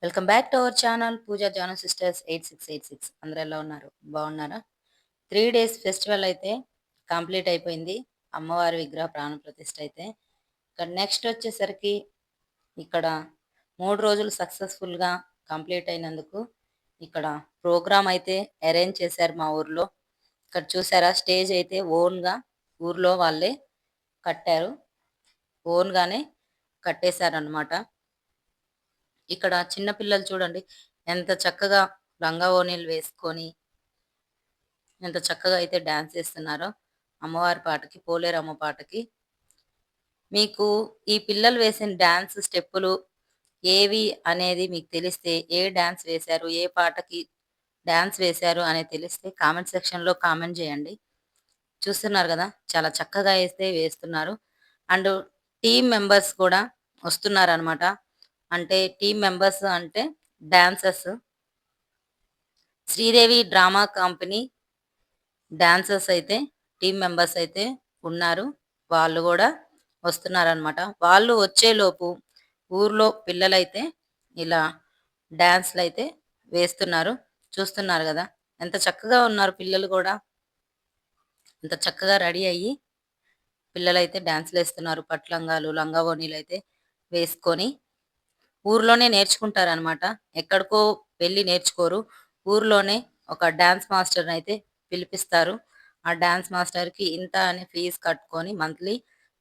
Welcome back to our channel Pooja Janu sisters 8686. అందరూ ఎలా ఉన్నారు? బాగున్నారా? 3 days ఫెస్టివల్ అయితే కంప్లీట్ అయిపోయింది. అమ్మవారి విగ్రహ ప్రాణ ప్రతిష్ఠ అయితే ఇక్కడ నెక్స్ట్ వచ్చేసరికి ఇక్కడ 3 రోజులు సక్సెస్ఫుల్గా కంప్లీట్ అయినందుకు ఇక్కడ ప్రోగ్రామ్ అయితే అరేంజ్ చేశారు మా ఊర్లో. ఇక్కడ చూసారా, స్టేజ్ అయితే ఓన్గా ఊర్లో వాళ్ళే కట్టారు, ఓన్గానే కట్టేశారనమాట. ఇక్కడ చిన్న పిల్లలు చూడండి ఎంత చక్కగా లంగా ఓణీలు వేసుకొని ఎంత చక్కగా అయితే డాన్స్ చేస్తున్నారో అమ్మవారి పాటకి, పోలేరమ్మ పాటకి. మీకు ఈ పిల్లలు వేసిన డాన్స్ స్టెప్పులు ఏవి అనేది మీకు తెలిస్తే, ఏ డాన్స్ వేశారు, ఏ పాటకి డాన్స్ వేశారు అనేది తెలిస్తే కామెంట్ సెక్షన్లో కామెంట్ చేయండి. చూస్తున్నారు కదా, చాలా చక్కగా అయితే వేస్తున్నారు. అండ్ టీమ్ మెంబర్స్ కూడా వస్తున్నారనమాట. అంటే టీమ్ మెంబర్స్ అంటే dancers, Sridevi drama company dancers అయితే టీమ్ మెంబర్స్ అయితే ఉన్నారు. వాళ్ళు కూడా వస్తున్నారనమాట. వాళ్ళు వచ్చేలోపు ఊర్లో పిల్లలైతే ఇలా డాన్స్లు అయితే వేస్తున్నారు. చూస్తున్నారు కదా, ఎంత చక్కగా ఉన్నారు పిల్లలు కూడా. ఎంత చక్కగా రెడీ అయ్యి పిల్లలైతే డాన్స్లు వేస్తున్నారు. పట్లంగాలు, లంగా ఓణీలు అయితే వేసుకొని ఊర్లోనే నేర్చుకుంటారనమాట. ఎక్కడికో వెళ్ళి నేర్చుకోరు. ఊర్లోనే ఒక డాన్స్ మాస్టర్ని అయితే పిలిపిస్తారు. ఆ డాన్స్ మాస్టర్కి ఇంత అని ఫీజు కట్టుకొని, మంత్లీ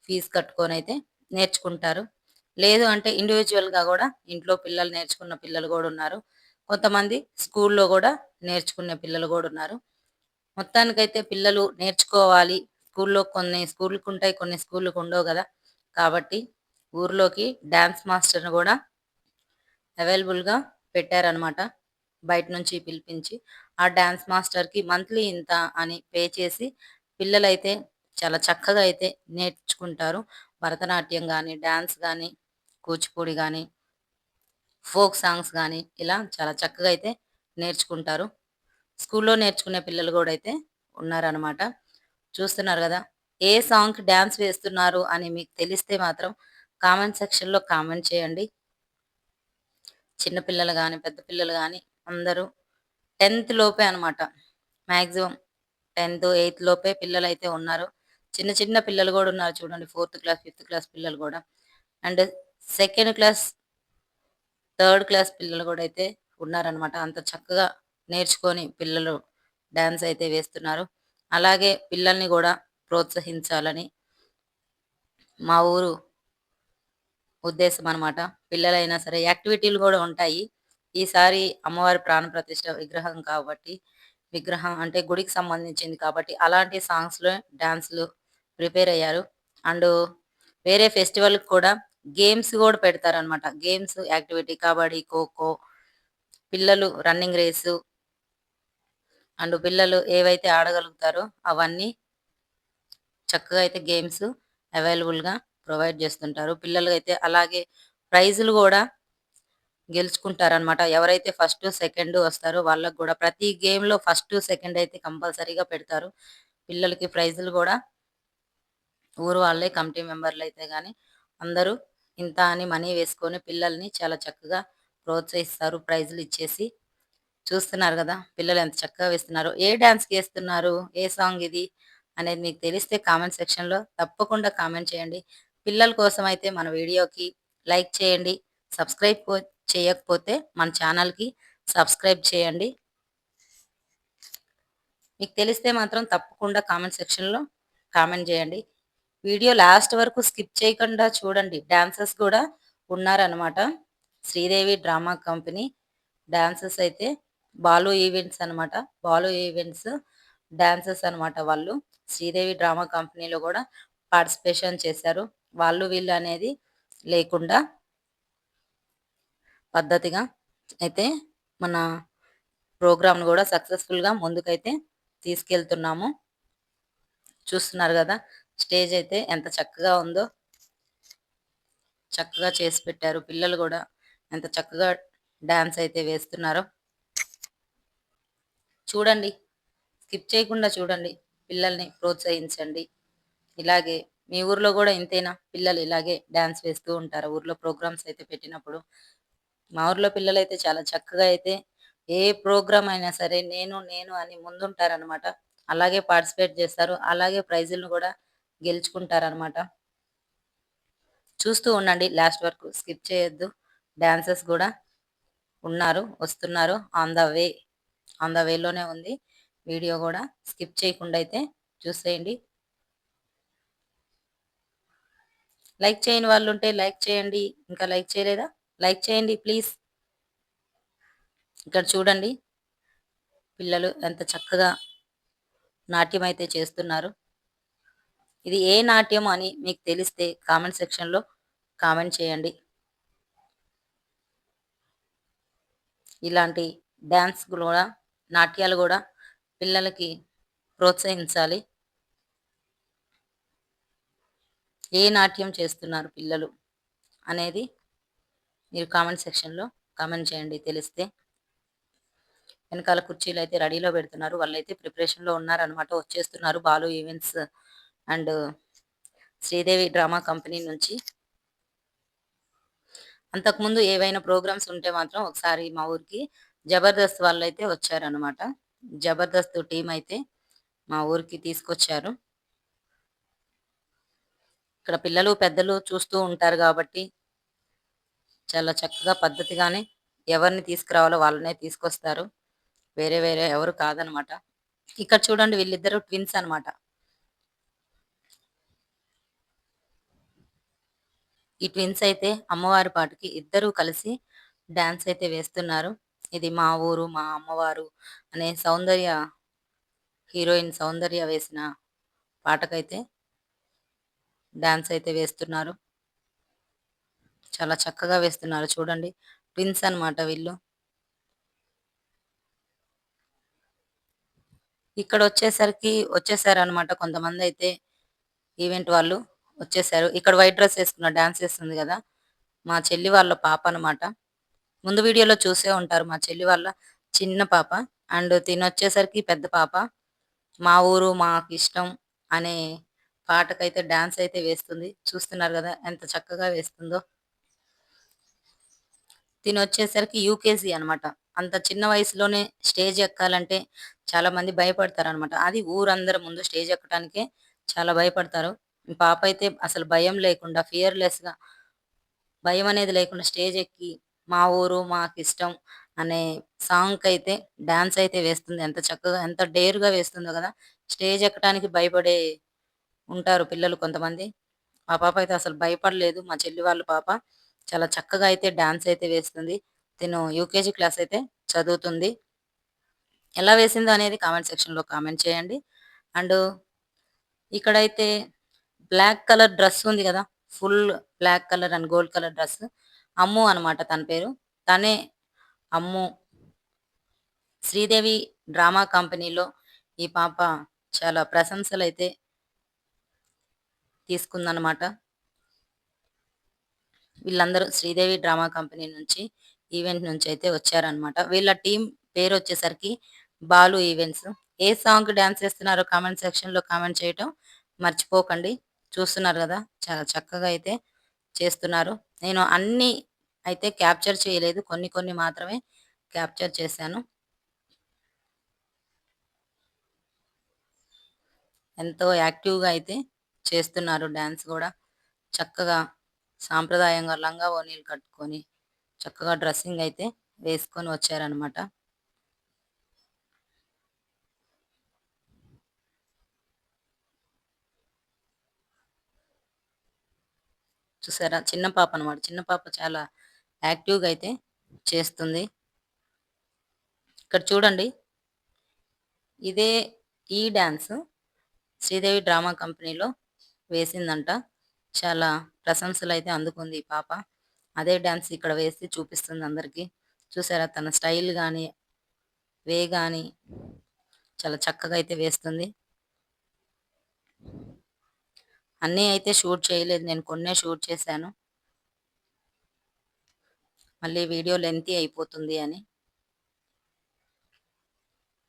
ఫీజు కట్టుకొని అయితే నేర్చుకుంటారు. లేదు అంటే ఇండివిజువల్గా కూడా ఇంట్లో పిల్లలు నేర్చుకున్న పిల్లలు కూడా ఉన్నారు. కొంతమంది స్కూల్లో కూడా నేర్చుకునే పిల్లలు కూడా ఉన్నారు. మొత్తానికైతే పిల్లలు నేర్చుకోవాలి. స్కూల్లో కొన్ని స్కూళ్ళకు ఉంటాయి, కొన్ని స్కూళ్ళకు ఉండవు కదా. కాబట్టి ఊర్లోకి డాన్స్ మాస్టర్ని కూడా అవైలబుల్గా పెట్టారనమాట. బయట నుంచి పిలిపించి ఆ డాన్స్ మాస్టర్కి మంత్లీ ఇంత అని పే చేసి పిల్లలైతే చాలా చక్కగా అయితే నేర్చుకుంటారు. భరతనాట్యం కానీ, డాన్స్ కానీ, కూచిపూడి కానీ, ఫోక్ సాంగ్స్ కానీ ఇలా చాలా చక్కగా అయితే నేర్చుకుంటారు. స్కూల్లో నేర్చుకునే పిల్లలు కూడా అయితే ఉన్నారనమాట. చూస్తున్నారు కదా, ఏ సాంగ్కి డ్యాన్స్ వేస్తున్నారు అని మీకు తెలిస్తే మాత్రం కామెంట్ సెక్షన్లో కామెంట్ చేయండి. చిన్నపిల్లలు కానీ, పెద్ద పిల్లలు కానీ అందరూ 10th లోపే అనమాట. మ్యాక్సిమం 10th, 8th లోపే పిల్లలు అయితే ఉన్నారు. చిన్న చిన్న పిల్లలు కూడా ఉన్నారు చూడండి, 4th క్లాస్, 5th క్లాస్ పిల్లలు కూడా. And 2nd class, 3rd class పిల్లలు కూడా అయితే ఉన్నారనమాట. అంత చక్కగా నేర్చుకొని పిల్లలు డ్యాన్స్ అయితే వేస్తున్నారు. అలాగే పిల్లల్ని కూడా ప్రోత్సహించాలని మా ఊరు ఉద్దేశం అనమాట. పిల్లలైనా సరే యాక్టివిటీలు కూడా ఉంటాయి. ఈసారి అమ్మవారి ప్రాణప్రతిష్ఠ విగ్రహం కాబట్టి, విగ్రహం అంటే గుడికి సంబంధించింది కాబట్టి అలాంటి సాంగ్స్లో డాన్స్లు ప్రిపేర్ అయ్యారు. అండ్ వేరే ఫెస్టివల్కి కూడా గేమ్స్ కూడా పెడతారనమాట. గేమ్స్ యాక్టివిటీ కబడ్డీ, ఖోఖో, పిల్లలు రన్నింగ్ రేసు అండ్ పిల్లలు ఏవైతే ఆడగలుగుతారో అవన్నీ చక్కగా అయితే గేమ్స్ అవైలబుల్గా ప్రొవైడ్ చేస్తుంటారు. పిల్లలు అయితే అలాగే ప్రైజులు కూడా గెలుచుకుంటారనమాట. ఎవరైతే ఫస్ట్, సెకండ్ వస్తారో వాళ్ళకు కూడా ప్రతి గేమ్లో ఫస్ట్, సెకండ్ అయితే కంపల్సరీగా పెడతారు. పిల్లలకి ప్రైజులు కూడా ఊరు వాళ్ళే, కమిటీ మెంబర్లు అయితే కానీ అందరూ ఇంత అని మనీ వేసుకొని పిల్లల్ని చాలా చక్కగా ప్రోత్సహిస్తారు ప్రైజులు ఇచ్చేసి. చూస్తున్నారు కదా, పిల్లలు ఎంత చక్కగా వేస్తున్నారు. ఏ డాన్స్కి వేస్తున్నారు, ఏ సాంగ్ ఇది అనేది మీకు తెలిస్తే కామెంట్ సెక్షన్లో తప్పకుండా కామెంట్ చేయండి. పిల్లల కోసం అయితే మన వీడియోకి లైక్ చేయండి. సబ్స్క్రైబ్ చేయకపోతే మన ఛానల్కి సబ్స్క్రైబ్ చేయండి. మీకు తెలిస్తే మాత్రం తప్పకుండా కామెంట్ సెక్షన్లో కామెంట్ చేయండి. వీడియో లాస్ట్ వరకు స్కిప్ చేయకుండా చూడండి. డాన్సర్స్ కూడా ఉన్నారనమాట. శ్రీదేవి డ్రామా కంపెనీ డాన్సర్స్ అయితే బాలు ఈవెంట్స్ అనమాట. బాలు ఈవెంట్స్ డాన్సర్స్ అనమాట. వాళ్ళు శ్రీదేవి డ్రామా కంపెనీలో కూడా పార్టిసిపేషన్ చేశారు. వాళ్ళు వీళ్ళు అనేది లేకుండా పద్ధతిగా అయితే మన ప్రోగ్రామ్ను కూడా సక్సెస్ఫుల్గా ముందుకైతే తీసుకెళ్తున్నాము. చూస్తున్నారు కదా, స్టేజ్ అయితే ఎంత చక్కగా ఉందో. చక్కగా చేసి పెట్టారు. పిల్లలు కూడా ఎంత చక్కగా డాన్స్ అయితే వేస్తున్నారో చూడండి. స్కిప్ చేయకుండా చూడండి. పిల్లల్ని ప్రోత్సహించండి. ఇలాగే మీ ఊర్లో కూడా ఇంతేనా? పిల్లలు ఇలాగే డాన్స్ వేస్తూ ఉంటారు ఊర్లో ప్రోగ్రామ్స్ అయితే పెట్టినప్పుడు? మా ఊర్లో పిల్లలైతే చాలా చక్కగా అయితే ఏ ప్రోగ్రామ్ అయినా సరే నేను నేను అని ముందుంటారనమాట. అలాగే పార్టిసిపేట్ చేస్తారు. అలాగే ప్రైజులను గూడా గెలుచుకుంటారనమాట. చూస్తూ ఉండండి లాస్ట్ వరకు స్కిప్ చేయొద్దు. డాన్సర్స్ గూడా ఉన్నారు, వస్తున్నారు. ఆన్ ద వేలోనే ఉంది. వీడియో గూడా స్కిప్ చేయకుండా అయితే చూసేయండి. లైక్ చేయని వాళ్ళుంటే లైక్ చేయండి. ఇంకా లైక్ చేయలేదా? లైక్ చేయండి ప్లీజ్. ఇక్కడ చూడండి పిల్లలు ఎంత చక్కగా నాట్యం అయితే చేస్తున్నారు. ఇది ఏ నాట్యం అని మీకు తెలిస్తే కామెంట్ సెక్షన్‌లో కామెంట్ చేయండి. ఇలాంటి డాన్స్ గూడా, నాట్యాలు గూడా పిల్లలకి ప్రోత్సహించాలి. ఏ నాట్యం చేస్తున్నారు పిల్లలు అనేది మీరు కామెంట్ సెక్షన్‌లో కామెంట్ చేయండి తెలిస్తే. వెనకాల కుర్చీలయితే రెడీలో పెడుతున్నారు. వాళ్ళైతే ప్రిపరేషన్‌లో ఉన్నారనమాట. వచ్చేస్తున్నారు Balu events and Sridevi drama company నుంచి. అంతకుముందు ఏవైనా ప్రోగ్రామ్స్ ఉంటే మాత్రం ఒకసారి మా ఊరికి జబర్దస్త్ వాళ్ళైతే వచ్చారనమాట. జబర్దస్త్ టీమ్ అయితే మా ఊరికి తీసుకొచ్చారు. ఇక్కడ పిల్లలు, పెద్దలు చూస్తూ ఉంటారు గాబట్టి చాలా చక్కగా పద్ధతిగానే ఎవరిని తీసుకురావాలో వాళ్ళనే తీసుకొస్తారు. వేరే వేరే ఎవరు కాదనమాట. ఇక్కడ చూడండి వీళ్ళిద్దరూ ట్విన్స్ అనమాట. ఈ ట్విన్స్ అయితే అమ్మవారి పాటకి ఇద్దరూ కలిసి డాన్స్ అయితే వేస్తున్నారు. ఇది మా ఊరు, మా అమ్మవారు అనే హీరోయిన్ సౌందర్య వేసిన పాటకైతే డాన్స్ అయితే వేస్తున్నారు. చాలా చక్కగా వేస్తున్నారు చూడండి. ట్విన్స్ అన్నమాట వీళ్ళు. ఇక్కడొచ్చేసరికి వచ్చేసారనమాట కొంతమందయితే ఈవెంట్ వాళ్ళు వచ్చేసారు. ఇక్కడ వైట్ డ్రెస్ ఏసుకున్న డాన్స్ ఏస్తుంది గదా! మా చెల్లి వాళ్ళ పాప అనమాట. ముందు వీడియోలో చూసే ఉంటారు. మా చెల్లి వాళ్ళ చిన్న పాప. అండ్ తినొచ్చేసరికి పెద్ద పాప. 'మా ఊరు మాకిష్టం' అనే పాటకైతే డాన్స్ అయితే వేస్తుంది. చూస్తున్నారు గదా! ఎంత చక్కగా వేస్తుందో. తినొచ్చేసరికి యూకేజీ అనమాట. అంత చిన్న వయసులోనే స్టేజ్ ఎక్కాలంటే చాలా మంది భయపడతారనమాట. అది ఊరందరి ముందు స్టేజ్ ఎక్కటానికే చాలా భయపడతారు. ఈ పాప అయితే అసలు భయం లేకుండా ఫియర్‌లెస్‌గా భయం అనేది లేకుండా స్టేజ్ ఎక్కి 'మా ఊరు మాకిష్టం' అనే సాంగ్‌కైతే డాన్స్ అయితే వేస్తుంది. ఎంత చక్కగా ఎంత డేర్‌గా వేస్తుందో గదా! స్టేజ్ ఎక్కటానికి భయపడే ఉంటారు పిల్లలు కొంతమంది. మా పాప అయితే అసలు భయపడలేదు. మా చెల్లి వాళ్ళ పాప చాలా చక్కగా అయితే డాన్స్ అయితే వేస్తుంది. తిను యూకేజీ క్లాస్ అయితే చదువుతుంది. ఎలా వేసిందో అనేది కామెంట్ సెక్షన్‌లో కామెంట్ చేయండి. అండ్ ఇక్కడైతే బ్లాక్ కలర్ డ్రెస్ ఉంది గదా! Full black colour and gold colour dress. Ammu అనమాట తన పేరు. తనే అమ్ము. శ్రీదేవి డ్రామా కంపెనీలో ఈ పాప చాలా ప్రశంసలైతే తీసుకుందనమాట. వీళ్ళందరూ శ్రీదేవి డ్రామా కంపెనీ నుంచి ఈవెంట్ నుంచి అయితే వచ్చారనమాట. వీళ్ళ టీమ్ పేరొచ్చేసరికి బాలు ఈవెంట్స్. ఏ సాంగ్‌కి డాన్స్ ఏస్తున్నారో కామెంట్ సెక్షన్‌లో కామెంట్ చేయటం మర్చిపోకండి. చూస్తున్నారు గదా! చాలా చక్కగా అయితే చేస్తున్నారు. నేను అన్నీ అయితే క్యాప్చర్ చేయలేదు. కొన్ని కొన్ని మాత్రమే క్యాప్చర్ చేశాను. ఎంతో యాక్టివ్‌గా అయితే చేస్తున్నారు డాన్స్ గూడా. చక్కగా సాంప్రదాయంగా లంగా ఓణీలు కట్టుకొని, చక్కగా డ్రెస్సింగ్ అయితే వేసుకొని వచ్చారనమాట. చూసారా? చిన్న పాప అనమాట. చిన్న పాప చాలా యాక్టివ్‌గా అయితే చేస్తుంది. ఇక్కడ చూడండి. ఇదే ఈ డాన్స్ శ్రీదేవి డ్రామా కంపెనీలో వేసిందంట. చాలా ప్రశంసలైతే అందుకుంది ఈ పాప. అదే డాన్స్ ఇక్కడ వేసి చూపిస్తుంది అందరికి. చూసారా? తన స్టైల్ గాని, గాని చాలా చక్కగా అయితే వేస్తుంది. అన్నీ అయితే షూట్ చేయలేదు. నేను కొన్నే షూట్ చేశాను. మళ్ళీ వీడియో లెంతీ అయిపోతుంది అని.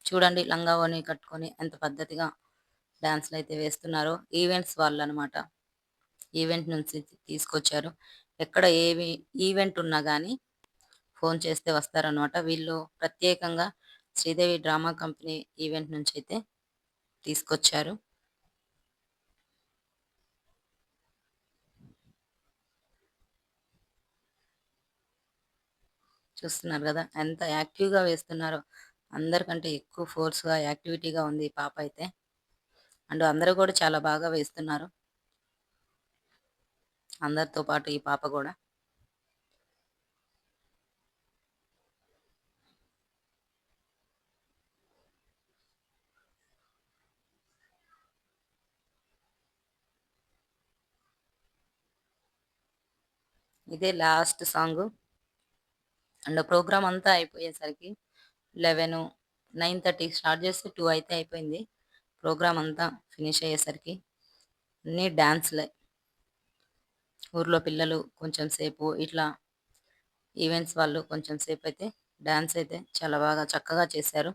చూడండి లంగా ఓణి కట్టుకొని ఎంత పద్ధతిగా డాన్స్‌లయితే వేస్తున్నారో. ఈవెంట్స్ వాళ్ళనమాట. ఈవెంట్ నుంచి తీసుకొచ్చారు. ఎక్కడ ఈవెంట్ ఉన్నా గానీ ఫోన్ చేస్తే వస్తారనమాట. వీళ్ళు ప్రత్యేకంగా శ్రీదేవి డ్రామా కంపెనీ ఈవెంట్ నుంచయితే తీసుకొచ్చారు. చూస్తున్నారు గదా! ఎంత యాక్టివ్‌గా వేస్తున్నారో. అందరికంటే ఎక్కువ ఫోర్స్‌గా, యాక్టివిటీగా ఉంది ఈ పాప అయితే. అండ్ అందరూ గూడా చాలా బాగా వేస్తున్నారు. అందరితో పాటు ఈ పాప గూడా. ఇదే లాస్ట్ సాంగు. అండ్ ప్రోగ్రామ్ అంతా అయిపోయేసరికి 11, 9:30 స్టార్ట్ చేస్తే 2 అయితే అయిపోయింది. ప్రోగ్రామ్ అంతా ఫినిష్ అయ్యేసరికి అన్నీ డాన్స్‌లే. ఊర్లో పిల్లలు కొంచెం సేపు ఇట్లా ఈవెంట్స్ వాళ్ళు కొంచెం సేపయితే డాన్స్ అయితే చాలా బాగా చక్కగా చేశారు.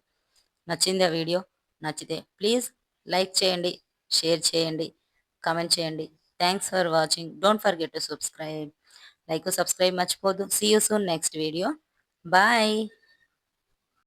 నచ్చిందా వీడియో? నచ్చితే ప్లీజ్ లైక్ చేయండి, షేర్ చేయండి, కామెంట్ చేయండి. Thanks for watching. Don't forget to subscribe. Like, subscribe మర్చిపోవద్దు. See you soon next video. Bye.